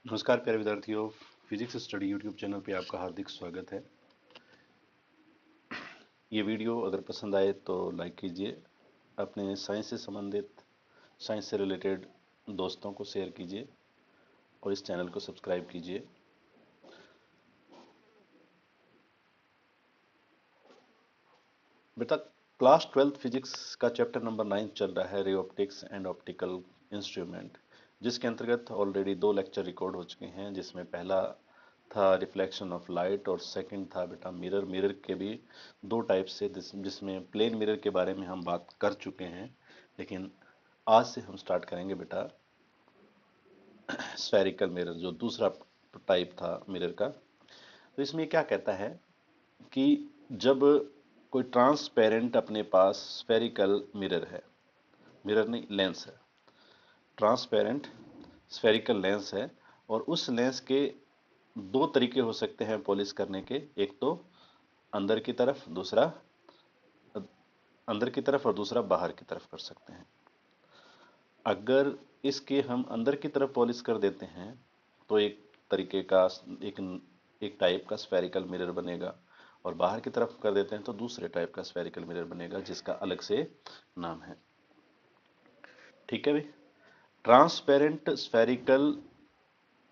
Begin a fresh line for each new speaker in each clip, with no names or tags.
नमस्कार प्यारे विद्यार्थियों। फिजिक्स स्टडी यूट्यूब चैनल पे आपका हार्दिक स्वागत है। ये वीडियो अगर पसंद आए तो लाइक कीजिए, अपने साइंस से संबंधित, साइंस से रिलेटेड दोस्तों को शेयर कीजिए और इस चैनल को सब्सक्राइब कीजिए। बेटा, क्लास 12th फिजिक्स का चैप्टर नंबर 9 चल रहा है, ray optics and optical instrument, जिसके अंतर्गत ऑलरेडी 2 लेक्चर रिकॉर्ड हो चुके हैं। जिसमें पहला था रिफ्लेक्शन ऑफ लाइट और सेकंड था बेटा मिरर। मिरर के भी 2 टाइप से, जिसमें प्लेन मिरर के बारे में हम बात कर चुके हैं, लेकिन आज से हम स्टार्ट करेंगे बेटा स्फेरिकल मिरर, जो दूसरा टाइप था मिरर का। तो इसमें क्या कहता है कि जब कोई ट्रांसपेरेंट अपने पास स्फेरिकल मिरर है, मिरर नहीं लेंस है, ट्रांसपेरेंट स्फेरिकल लेंस है, और उस लेंस के 2 तरीके हो सकते हैं पॉलिश करने के। एक तो अंदर की तरफ, दूसरा अंदर की तरफ और दूसरा बाहर की तरफ कर सकते हैं। अगर इसके हम अंदर की तरफ पॉलिश कर देते हैं तो एक तरीके का एक एक टाइप का स्फेरिकल मिरर बनेगा, और बाहर की तरफ कर देते हैं तो दूसरे टाइप का स्फेरिकल मिरर बनेगा, जिसका अलग से नाम है। ठीक है भाई। ट्रांसपेरेंट स्फेरिकल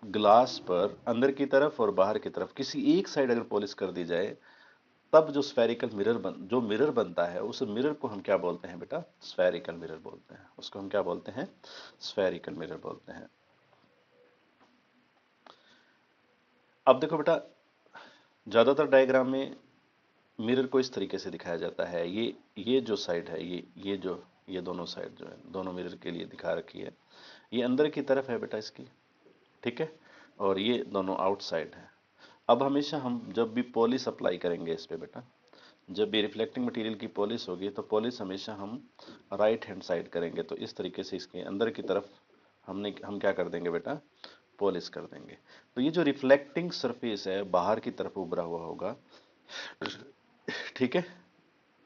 ग्लास पर अंदर की तरफ और बाहर की तरफ किसी एक साइड अगर पॉलिश कर दी जाए, तब जो स्फेरिकल मिरर जो मिरर बनता है, उस मिरर को हम क्या बोलते हैं बेटा? स्फेरिकल मिरर बोलते हैं। उसको हम क्या बोलते हैं? स्फेरिकल मिरर बोलते हैं। अब देखो बेटा, ज्यादातर डायग्राम में मिरर को इस तरीके से दिखाया जाता है। ये जो साइड है, ये दोनों साइड जो है, दोनों मिरर के लिए दिखा रखी है। ये अंदर की तरफ है बेटा इसकी, ठीक है, और ये दोनों आउटसाइड है। अब हमेशा हम जब भी पॉलिश अप्लाई करेंगे इस पे बेटा, जब भी रिफ्लेक्टिंग मटेरियल की पॉलिश होगी, तो पॉलिश हमेशा हम राइट हैंड साइड करेंगे। तो इस तरीके से इसके अंदर की तरफ हम क्या कर देंगे बेटा? पॉलिश कर देंगे। तो ये जो रिफ्लेक्टिंग सरफेस है बाहर की तरफ उभरा हुआ होगा, ठीक है।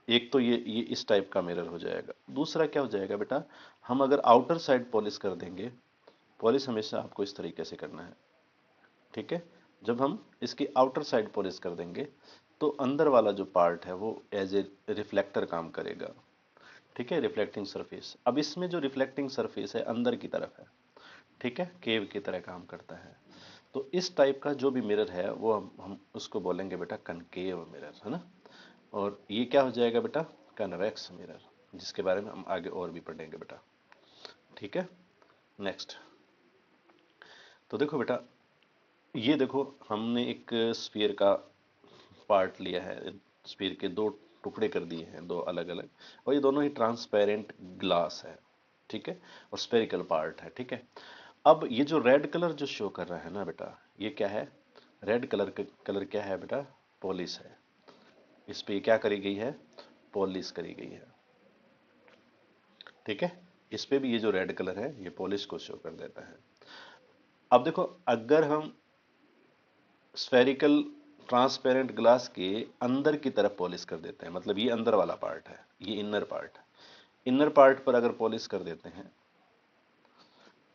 एक तो ये इस टाइप का मिरर हो जाएगा। दूसरा क्या हो जाएगा बेटा, हम अगर आउटर साइड पॉलिश कर देंगे, पॉलिश हमेशा आपको इस तरीके से करना है, ठीक है। जब हम इसकी आउटर साइड पॉलिश कर देंगे तो अंदर वाला जो पार्ट है वो एज ए रिफ्लेक्टर काम करेगा, ठीक है, रिफ्लेक्टिंग सरफेस। अब इसमें जो रिफ्लेक्टिंग सरफेस है अंदर की तरफ है, ठीक है, केव की तरह काम करता है। तो इस टाइप का जो भी मिरर है वो हम उसको बोलेंगे बेटा कनकेव मिरर, है ना। और ये क्या हो जाएगा बेटा? कन्वेक्स मिरर, जिसके बारे में हम आगे और भी पढ़ेंगे बेटा, ठीक है। नेक्स्ट, तो देखो बेटा, ये देखो हमने एक स्फीयर का पार्ट लिया है, स्फीयर के 2 टुकड़े कर दिए हैं, 2 अलग अलग, और ये दोनों ही ट्रांसपेरेंट ग्लास है, ठीक है, और स्फेरिकल पार्ट है, ठीक है। अब ये जो रेड कलर जो शो कर रहा है ना बेटा, ये क्या है? रेड कलर का कलर क्या है बेटा? पॉलिश है। इस पे क्या करी गई है? पॉलिश करी गई है, ठीक है। इस पे भी ये जो रेड कलर है ये पॉलिश को शो कर देता है। अब देखो, अगर हम स्फेरिकल ट्रांसपेरेंट ग्लास के अंदर की तरफ पॉलिश कर देते हैं, मतलब ये अंदर वाला पार्ट है, ये इनर पार्ट है, इनर पार्ट पर अगर पॉलिश कर देते हैं,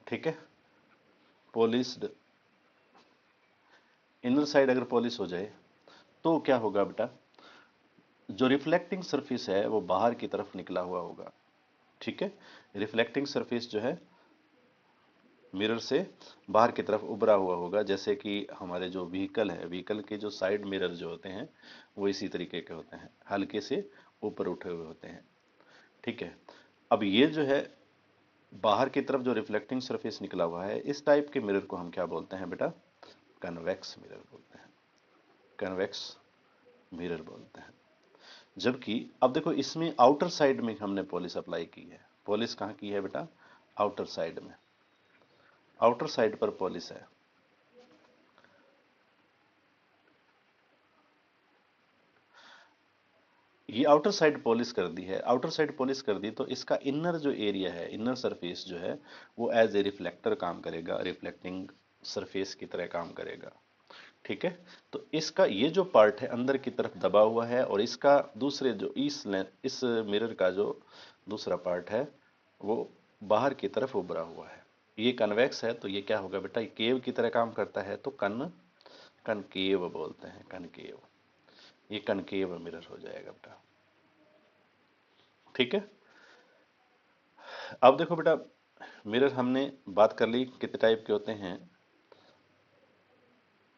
ठीक है, पॉलिश्ड इनर साइड अगर पॉलिश हो जाए, तो क्या होगा बेटा? जो रिफ्लेक्टिंग सरफेस है वो बाहर की तरफ निकला हुआ होगा, ठीक है। रिफ्लेक्टिंग सरफेस जो है मिरर से बाहर की तरफ उभरा हुआ होगा, जैसे कि हमारे जो व्हीकल है, व्हीकल के जो साइड मिरर जो होते हैं वो इसी तरीके के होते हैं, हल्के से ऊपर उठे हुए होते हैं, ठीक है। अब ये जो है बाहर की तरफ जो रिफ्लेक्टिंग सरफेस निकला हुआ है, इस टाइप के मिरर को हम क्या बोलते हैं बेटा? कन्वेक्स मिरर बोलते हैं, कन्वेक्स मिरर बोलते हैं। जबकि अब देखो, इसमें आउटर साइड में हमने पॉलिश अप्लाई की है। पॉलिश कहाँ की है बेटा? आउटर साइड में, आउटर साइड पर पॉलिश है। ये आउटर साइड पॉलिश कर दी है, आउटर साइड पॉलिश कर दी, तो इसका इनर जो एरिया है, इनर सरफेस जो है, वो एज ए रिफ्लेक्टर काम करेगा, रिफ्लेक्टिंग सरफेस की तरह काम करेगा, ठीक है। तो इसका ये जो पार्ट है अंदर की तरफ दबा हुआ है, और इसका दूसरे जो इस मिरर का जो दूसरा पार्ट है वो बाहर की तरफ उभरा हुआ है, ये कन्वेक्स है तो ये क्या होगा बेटा, ये केव की तरह काम करता है तो कनकेव बोलते हैं, कनकेव। ये कनकेव मिरर हो जाएगा बेटा। ठीक है। अब देखो बेटा, मिरर हमने बात कर ली कितने टाइप के होते हैं।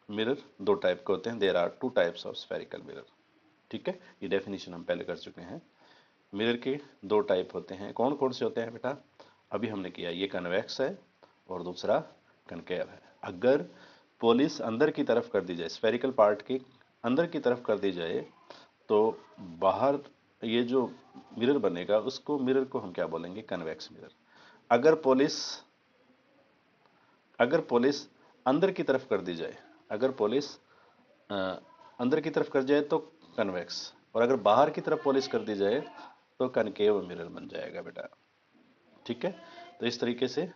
मिरर दो टाइप के होते हैं, there are two types of spherical mirror. ठीक है, ये डेफिनेशन हम पहले कर चुके हैं। मिरर के दो टाइप होते हैं, कौन कौन से होते हैं बेटा, अभी हमने किया। ये कन्वेक्स है और दूसरा कनकेव है। अगर पॉलिश अंदर की तरफ कर दी जाए, स्फेरिकल पार्ट के अंदर की तरफ कर दी जाए, तो बाहर ये जो मिरर बनेगा उसको, मिरर को हम क्या बोलेंगे, कन्वेक्स मिरर। अगर पॉलिश अगर पॉलिश अंदर की तरफ कर दी जाए, अगर पॉलिश अंदर की तरफ कर जाए तो कन्वेक्स, और अगर बाहर की तरफ पॉलिश कर दी जाए तो कनकेव मिरर बन जाएगा बेटा। ठीक है, तो इस तरीके से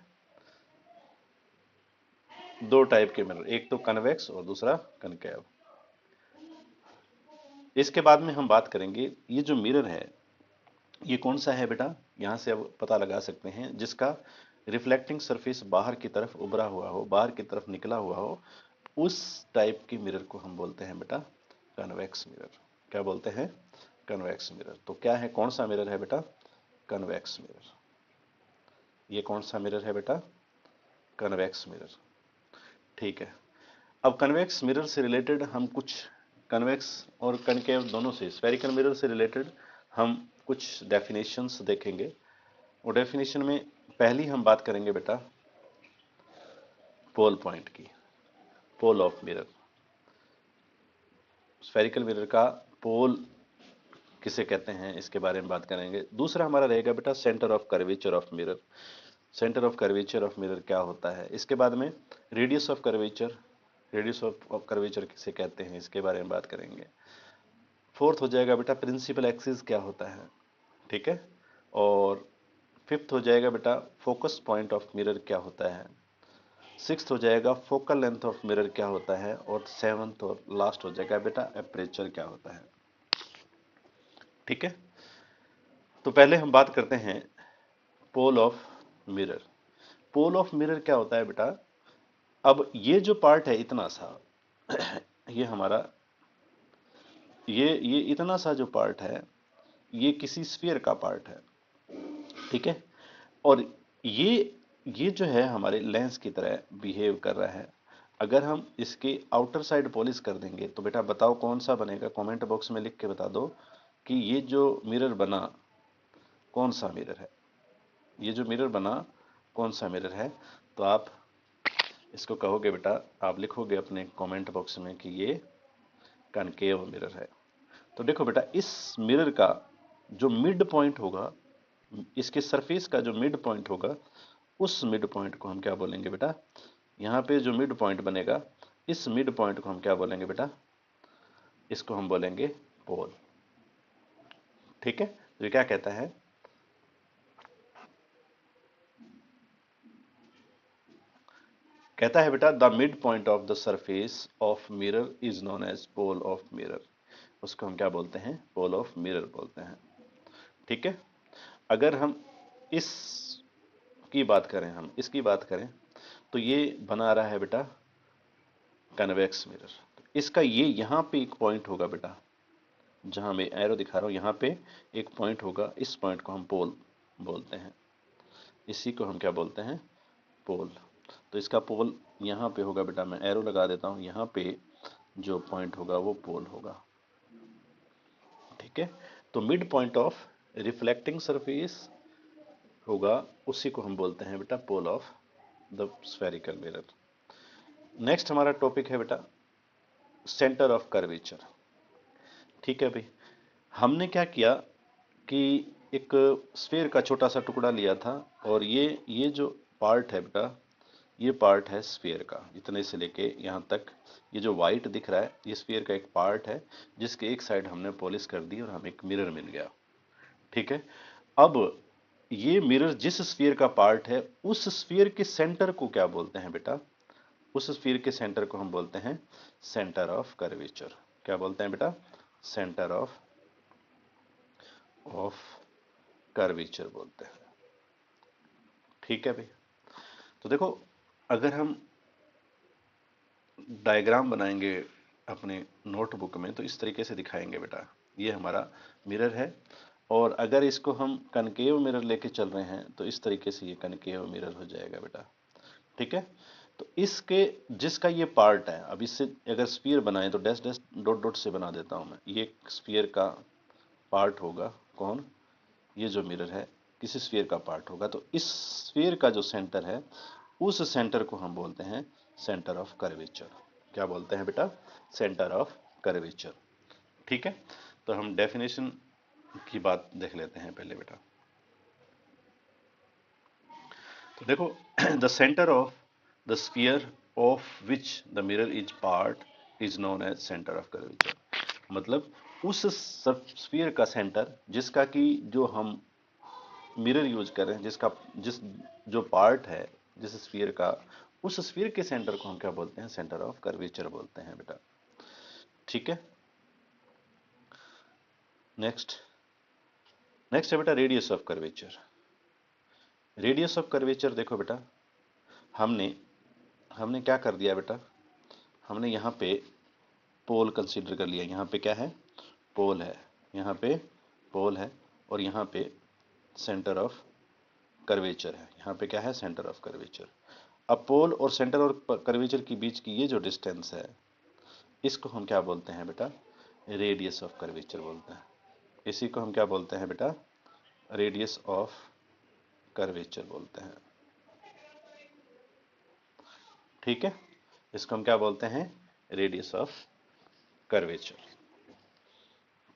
दो टाइप के मिरर, एक तो कन्वेक्स और दूसरा कनकेव। इसके बाद में हम बात करेंगे ये जो मिरर है ये कौन सा है बेटा, यहां से अब पता लगा सकते हैं, जिसका रिफ्लेक्टिंग सरफेस बाहर की तरफ उभरा हुआ हो, बाहर की तरफ निकला हुआ हो, उस टाइप के मिरर को हम बोलते हैं बेटा कन्वेक्स मिरर। क्या बोलते हैं, कन्वेक्स मिरर। तो क्या है, कौन सा मिरर है बेटा, कन्वेक्स मिरर। ये कौन सा मिरर है बेटा, कन्वेक्स मिरर। ठीक है। अब कन्वेक्स मिरर से रिलेटेड हम कुछ, कन्वेक्स और कनकेव दोनों से, स्फेरिकल मिरर से रिलेटेड हम कुछ डेफिनेशंस देखेंगे। और डेफिनेशन में पहली हम बात करेंगे बेटा पोल पॉइंट की, pole of mirror. Spherical mirror का पोल किसे कहते हैं इसके बारे में बात करेंगे। दूसरा हमारा रहेगा बेटा centre of curvature of mirror. Centre of curvature of mirror क्या होता है। इसके बाद में radius of curvature, radius of curvature किसे कहते हैं इसके बारे में बात करेंगे। फोर्थ हो जाएगा बेटा प्रिंसिपल एक्सिस क्या होता है। ठीक है। और फिफ्थ हो जाएगा बेटा फोकस पॉइंट ऑफ मिरर क्या होता है। सिक्स्थ हो जाएगा फोकल लेंथ ऑफ मिरर क्या होता है। और सेवंथ और लास्ट हो जाएगा बेटा एपरेचर क्या होता है। ठीक है। तो पहले हम बात करते हैं pole of mirror. Pole of mirror क्या होता है बेटा, अब ये जो पार्ट है इतना सा ये हमारा, ये इतना सा जो पार्ट है ये किसी स्फीयर का पार्ट है। ठीक है। और ये ये जो है हमारे लेंस की तरह बिहेव कर रहा है। अगर हम इसके आउटर साइड पॉलिश कर देंगे तो बेटा बताओ कौन सा बनेगा, कमेंट बॉक्स में लिख के बता दो कि ये जो मिरर बना कौन सा मिरर है। ये जो मिरर बना कौन सा मिरर है। तो आप इसको कहोगे बेटा, आप लिखोगे अपने कमेंट बॉक्स में कि ये कनकेव मिरर है। तो देखो बेटा इस मिरर का जो मिड पॉइंट होगा, इसके सरफेस का जो मिड पॉइंट होगा, उस मिड पॉइंट को हम क्या बोलेंगे बेटा, यहाँ पे जो मिड पॉइंट बनेगा इस मिड पॉइंट को हम क्या बोलेंगे बेटा, इसको हम बोलेंगे पोल। ठीक है। तो ये क्या कहता है, कहता है बेटा the mid point of the surface of mirror is known as pole of mirror. उसको हम क्या बोलते हैं, पोल ऑफ मिरर बोलते हैं। ठीक है। अगर हम इस की बात करें, हम इसकी बात करें तो ये बना रहा है बेटा कन्वेक्स मिरर। इसका ये यहां पे एक पॉइंट होगा बेटा, जहां मैं एरो दिखा रहा हूं यहां पे एक पॉइंट होगा, इस पॉइंट को हम पोल बोलते हैं। इसी को हम क्या बोलते हैं, पोल। तो इसका पोल यहां पे होगा बेटा, मैं एरो लगा देता हूं, यहां पे जो पॉइंट होगा वो पोल होगा। ठीक है। तो mid point of reflecting surface होगा, उसी को हम बोलते हैं बेटा pole of the spherical mirror. Next हमारा टॉपिक है बेटा सेंटर ऑफ कर्वेचर। ठीक है भाई, हमने क्या किया कि एक स्फीयर का छोटा सा टुकड़ा लिया था, और ये जो पार्ट है बेटा, ये पार्ट है स्फीयर का, इतने से लेके यहाँ तक ये जो वाइट दिख रहा है ये स्फीयर का एक पार्ट है, जिसके एक साइड हमने पॉलिश कर दी और हमें एक मिरर मिल गया। ठीक है। अब ये मिरर जिस स्फीयर का पार्ट है उस स्फीयर के सेंटर को क्या बोलते हैं बेटा, उस स्फीयर के सेंटर को हम बोलते हैं सेंटर ऑफ कर्वेचर। क्या बोलते हैं बेटा, सेंटर ऑफ कर्वेचर बोलते हैं। ठीक है भाई। तो देखो, अगर हम डायग्राम बनाएंगे अपने नोटबुक में तो इस तरीके से दिखाएंगे बेटा, ये हमारा मिरर है, और अगर इसको हम कनकेव मिरर लेके चल रहे हैं तो इस तरीके से ये कनकेव मिरर हो जाएगा बेटा। ठीक है, तो इसके जिसका ये पार्ट है, अब इससे अगर स्फीयर बनाए तो डैश डैश डॉट डॉट से बना देता हूं मैं, ये स्फीयर का पार्ट होगा। कौन? ये जो मिरर है किसी स्फीयर का पार्ट होगा, तो इस स्फीयर का जो सेंटर है उस सेंटर को हम बोलते हैं सेंटर ऑफ कर्वेचर। क्या बोलते हैं बेटा? Centre of curvature. ठीक है, तो हम डेफिनेशन की बात देख लेते हैं पहले बेटा। तो देखो, the centre of the sphere of which the mirror is part is known as centre of curvature. मतलब उस स्फीयर का सेंटर जिसका कि जो हम मिरर यूज कर रहे हैं, जिस जो पार्ट है जिस स्फीयर का, उस स्फीयर के सेंटर को हम क्या बोलते हैं? सेंटर ऑफ कर्वेचर बोलते हैं बेटा। ठीक है, नेक्स्ट नेक्स्ट है बेटा radius of curvature. Radius of curvature देखो बेटा, हमने हमने क्या कर दिया बेटा, हमने यहाँ पे पोल कंसीडर कर लिया। यहाँ पे क्या है? पोल है, यहाँ पे पोल है, और यहाँ पे सेंटर ऑफ कर्वेचर है। यहाँ पे क्या है? Centre of curvature. अब पोल और सेंटर और कर्वेचर के बीच की ये जो डिस्टेंस है, इसको हम क्या बोलते हैं बेटा? रेडियस ऑफ कर्वेचर बोलते हैं। इसी को हम क्या बोलते हैं बेटा? रेडियस ऑफ कर्वेचर बोलते हैं। ठीक है, इसको हम क्या बोलते हैं? Radius of curvature.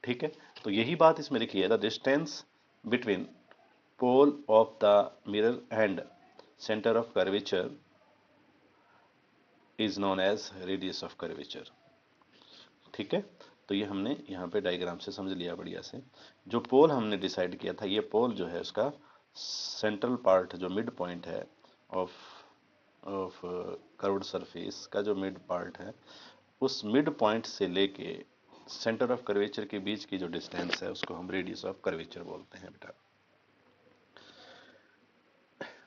ठीक है, तो यही बात इसमें लिखी है, the distance between pole of the mirror and centre of curvature is known as radius of curvature. ठीक है, तो ये हमने यहाँ पे डायग्राम से समझ लिया बढ़िया से। जो पोल हमने डिसाइड किया था, ये पोल जो है उसका सेंट्रल पार्ट जो मिड पॉइंट है ऑफ ऑफ कर्व्ड सरफेस का जो मिड पार्ट है, उस मिड पॉइंट से लेके सेंटर ऑफ कर्वेचर के बीच की जो डिस्टेंस है उसको हम रेडियस ऑफ कर्वेचर बोलते हैं बेटा।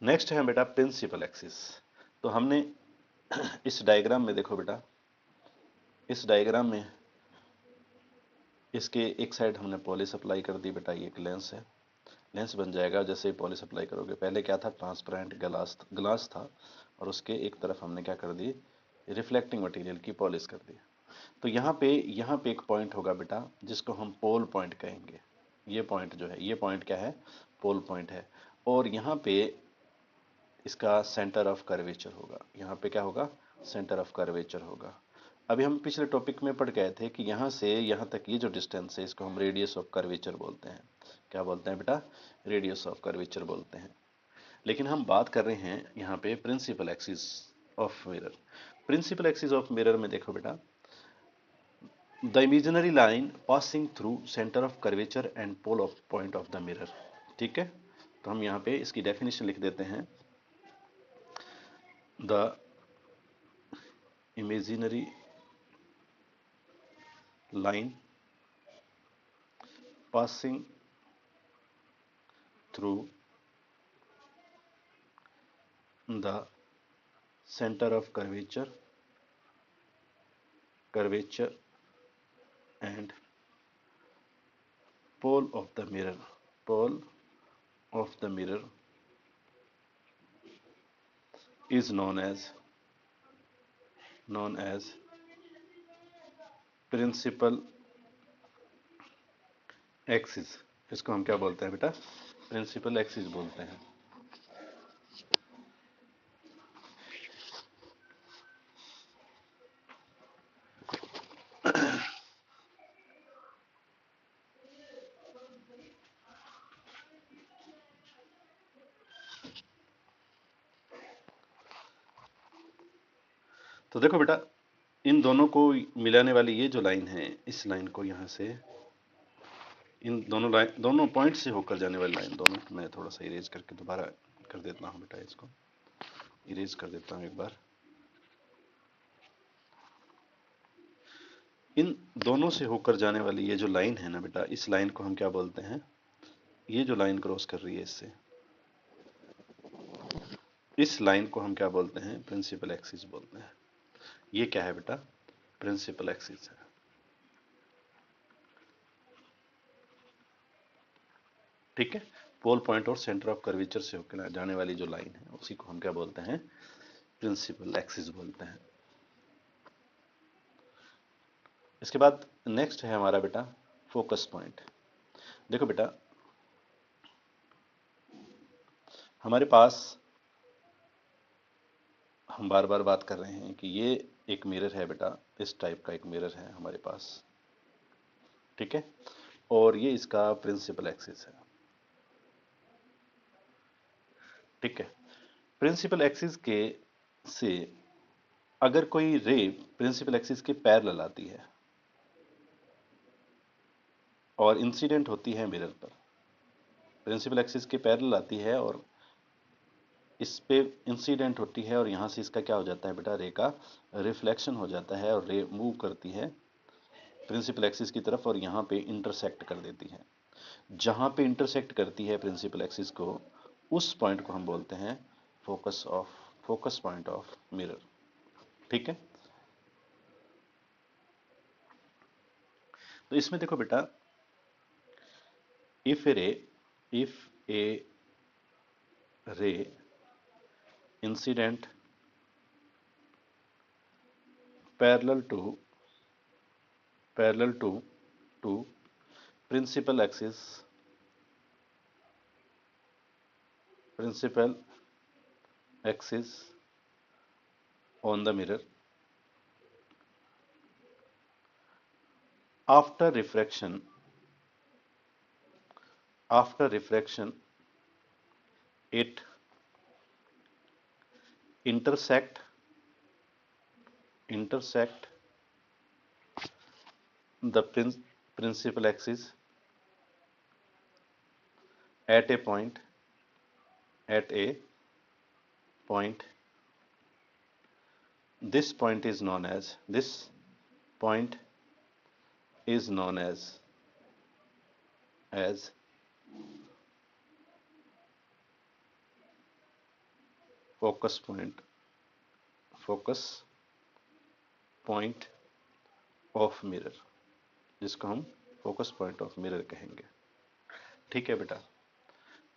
नेक्स्ट है बेटा प्रिंसिपल एक्सिस। तो हमने इस डायग्राम में देखो बेटा, इस डायग्राम में इसके एक साइड हमने पॉलिश अप्लाई कर दी बेटा, ये एक लेंस है, लेंस बन जाएगा जैसे ही पॉलिश अप्लाई करोगे। पहले क्या था? ट्रांसपेरेंट ग्लास था, और उसके एक तरफ हमने क्या कर दी? रिफ्लेक्टिंग मटेरियल की पॉलिश कर दी। तो यहाँ पे एक पॉइंट होगा बेटा जिसको हम पोल पॉइंट कहेंगे। ये पॉइंट जो है, ये पॉइंट क्या है? पोल पॉइंट है। और यहाँ पे इसका सेंटर ऑफ कर्वेचर होगा। यहाँ पे क्या होगा? सेंटर ऑफ कर्वेचर होगा। अभी हम पिछले टॉपिक में पढ़ गए थे कि यहाँ से यहाँ तक ये जो डिस्टेंस है इसको हम रेडियस ऑफ कर्वेचर बोलते हैं। क्या बोलते हैं बेटा? रेडियस ऑफ कर्वेचर बोलते हैं। लेकिन हम बात कर रहे हैं यहाँ पे principal axis of mirror. Principal axis of mirror में देखो बेटा, the imaginary line passing through centre of curvature and pole of point of the mirror. ठीक है, तो हम यहाँ पे इसकी डेफिनेशन लिख देते हैं, the imaginary line passing through the center of curvature and pole of the mirror is known as principal axis। इसको हम क्या बोलते हैं बेटा? प्रिंसिपल एक्सिस बोलते हैं। तो देखो बेटा, इन दोनों को मिलाने वाली ये जो लाइन है, इस लाइन को यहाँ से इन दोनों पॉइंट से होकर जाने वाली लाइन, दोनों मैं थोड़ा सा इरेज करके दोबारा कर देता हूँ बेटा, इसको इरेज कर देता हूँ एक बार। इन दोनों से होकर जाने वाली ये जो लाइन है ना बेटा, इस लाइन को हम क्या बोलते हैं? ये जो लाइन क्रॉस कर रही है इससे, इस लाइन को हम क्या बोलते हैं? प्रिंसिपल एक्सिस बोलते हैं। ये क्या है बेटा? प्रिंसिपल एक्सिस है। ठीक है, पोल पॉइंट और सेंटर ऑफ कर्वेचर से होकर जाने वाली जो लाइन है उसी को हम क्या बोलते हैं? प्रिंसिपल एक्सिस बोलते हैं। इसके बाद नेक्स्ट है हमारा बेटा फोकस पॉइंट। देखो बेटा, हमारे पास हम बार बार बात कर रहे हैं कि ये एक मिरर है बेटा, इस टाइप का एक मिरर है हमारे पास। ठीक है, और ये इसका प्रिंसिपल एक्सिस है। ठीक है, प्रिंसिपल एक्सिस के से अगर कोई रे प्रिंसिपल एक्सिस के पैरेलल आती है और इंसिडेंट होती है मिरर पर, प्रिंसिपल एक्सिस के पैरेलल आती है और इस पे इंसिडेंट होती है और यहां से इसका क्या हो जाता है बेटा? रे का रिफ्लेक्शन हो जाता है और रे मूव करती है प्रिंसिपल एक्सिस की तरफ और यहाँ पे इंटरसेक्ट कर देती है। जहां पे इंटरसेक्ट करती है प्रिंसिपल एक्सिस को, उस पॉइंट को हम बोलते हैं फोकस पॉइंट ऑफ मिरर। ठीक है, तो इसमें देखो बेटा, इफ ए रे if A ray incident parallel to parallel to principal axis principal axis on the mirror, after refraction it intersect the principal axis at a point at a point. This point is known as point is known as focus point of mirror, जिसको हम focus point of mirror कहेंगे। ठीक है बेटा,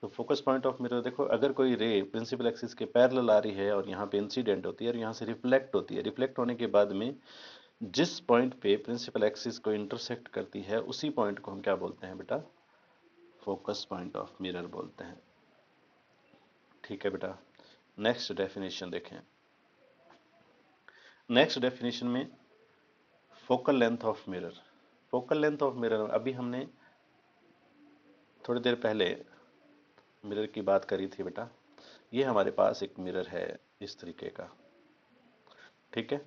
तो focus point of mirror देखो, अगर कोई रे प्रिंसिपल एक्सिस के पैरेलल आ रही है और यहाँ पे इंसिडेंट होती है और यहाँ से रिफ्लेक्ट होती है, रिफ्लेक्ट होने के बाद में जिस पॉइंट पे प्रिंसिपल एक्सिस को इंटरसेक्ट करती है उसी पॉइंट को हम क्या बोलते हैं बेटा? फोकस पॉइंट ऑफ मिरर बोलते हैं। ठीक है बेटा, नेक्स्ट डेफिनेशन देखें। नेक्स्ट डेफिनेशन में focal length of mirror. Focal length of mirror, अभी हमने थोड़ी देर पहले मिरर की बात करी थी बेटा। ये हमारे पास एक मिरर है इस तरीके का। ठीक है,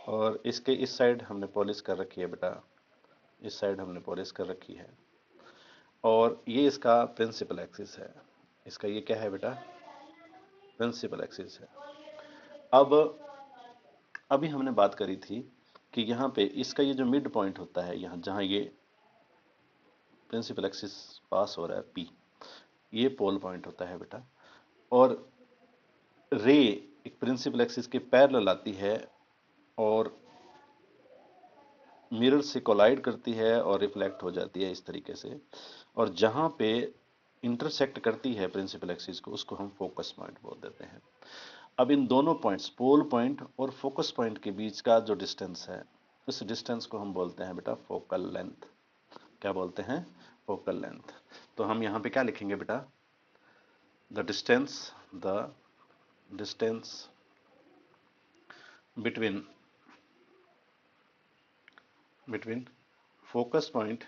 और इसके इस साइड हमने पॉलिश कर रखी है बेटा, इस साइड हमने पॉलिश कर रखी है, और ये इसका प्रिंसिपल एक्सिस है। इसका ये क्या है बेटा? प्रिंसिपल एक्सिस है। अब अभी हमने बात करी थी कि यहाँ पे इसका ये जो मिड पॉइंट होता है, यहाँ जहाँ ये प्रिंसिपल एक्सिस पास हो रहा है पी, ये पोल पॉइंट होता है बेटा, और रे एक प्रिंसिपल एक्सिस के पैरेलल आती है और मिरर से कोलाइड करती है और रिफ्लेक्ट हो जाती है इस तरीके से, और जहां पे इंटरसेक्ट करती है प्रिंसिपल एक्सिस को, उसको हम फोकस पॉइंट बोल देते हैं। अब इन दोनों पॉइंट्स, पोल पॉइंट और फोकस पॉइंट के बीच का जो डिस्टेंस है, उस डिस्टेंस को हम बोलते हैं बेटा फोकल लेंथ। क्या बोलते हैं? Focal length. तो हम यहाँ पे क्या लिखेंगे बेटा? The distance between focus point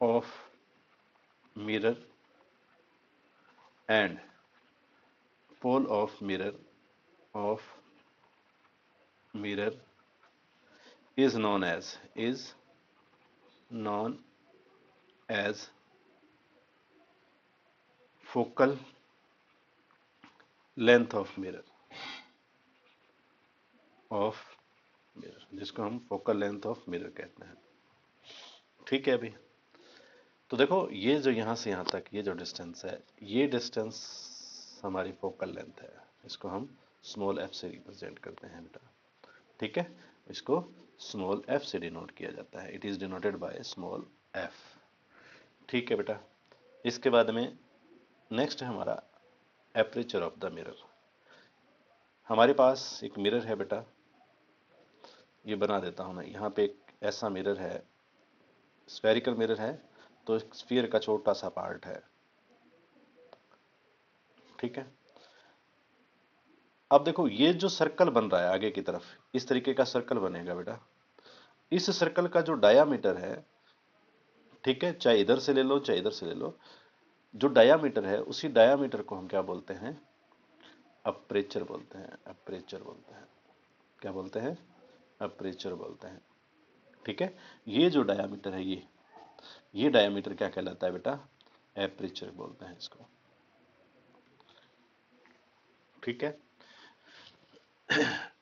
of mirror and pole of mirror is known as focal length of mirror, जिसको हम फोकल लेंथ ऑफ मिरर कहते हैं। ठीक है अभी, तो देखो ये जो यहाँ से यहाँ तक ये जो डिस्टेंस है, ये डिस्टेंस हमारी फोकल लेंथ है, इसको हम स्मॉल एफ से रिप्रेजेंट करते हैं बेटा। ठीक है, इसको स्मॉल एफ से डिनोट किया जाता है, it is denoted by small F. ठीक है बेटा, इसके बाद में नेक्स्ट है हमारा एपरेचर ऑफ द मिरर। हमारे पास एक मिरर है बेटा, ये बना देता हूं मैं। यहाँ पे एक ऐसा मिरर है, स्फेरिकल मिरर है, तो स्फीयर का छोटा सा पार्ट है। ठीक है, अब देखो ये जो सर्कल बन रहा है आगे की तरफ, इस तरीके का सर्कल बनेगा बेटा। इस सर्कल का जो डायामीटर है, ठीक है, चाहे इधर से ले लो चाहे इधर से ले लो, जो डायामीटर है उसी डायामीटर को हम क्या बोलते हैं, अपर्चर बोलते हैं। अपर्चर बोलते हैं, क्या बोलते हैं, अपर्चर बोलते हैं। ठीक है, ये जो डायामीटर है, ये डायामीटर क्या कहलाता है बेटा, एपरेचर बोलते हैं इसको। ठीक है,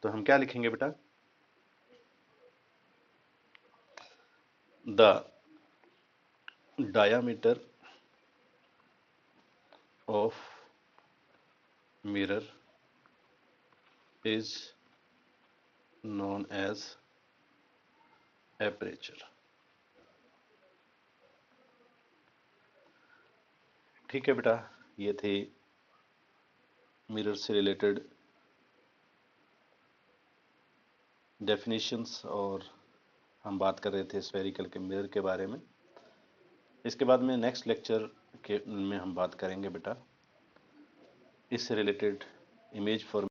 तो हम क्या लिखेंगे बेटा, the diameter of mirror is known as aperture। ठीक है बेटा, ये थे मिरर से रिलेटेड डेफिनेशंस, और हम बात कर रहे थे स्फेरिकल के मिरर के बारे में। इसके बाद में नेक्स्ट लेक्चर के में हम बात करेंगे बेटा इससे रिलेटेड इमेज फॉर्मेशन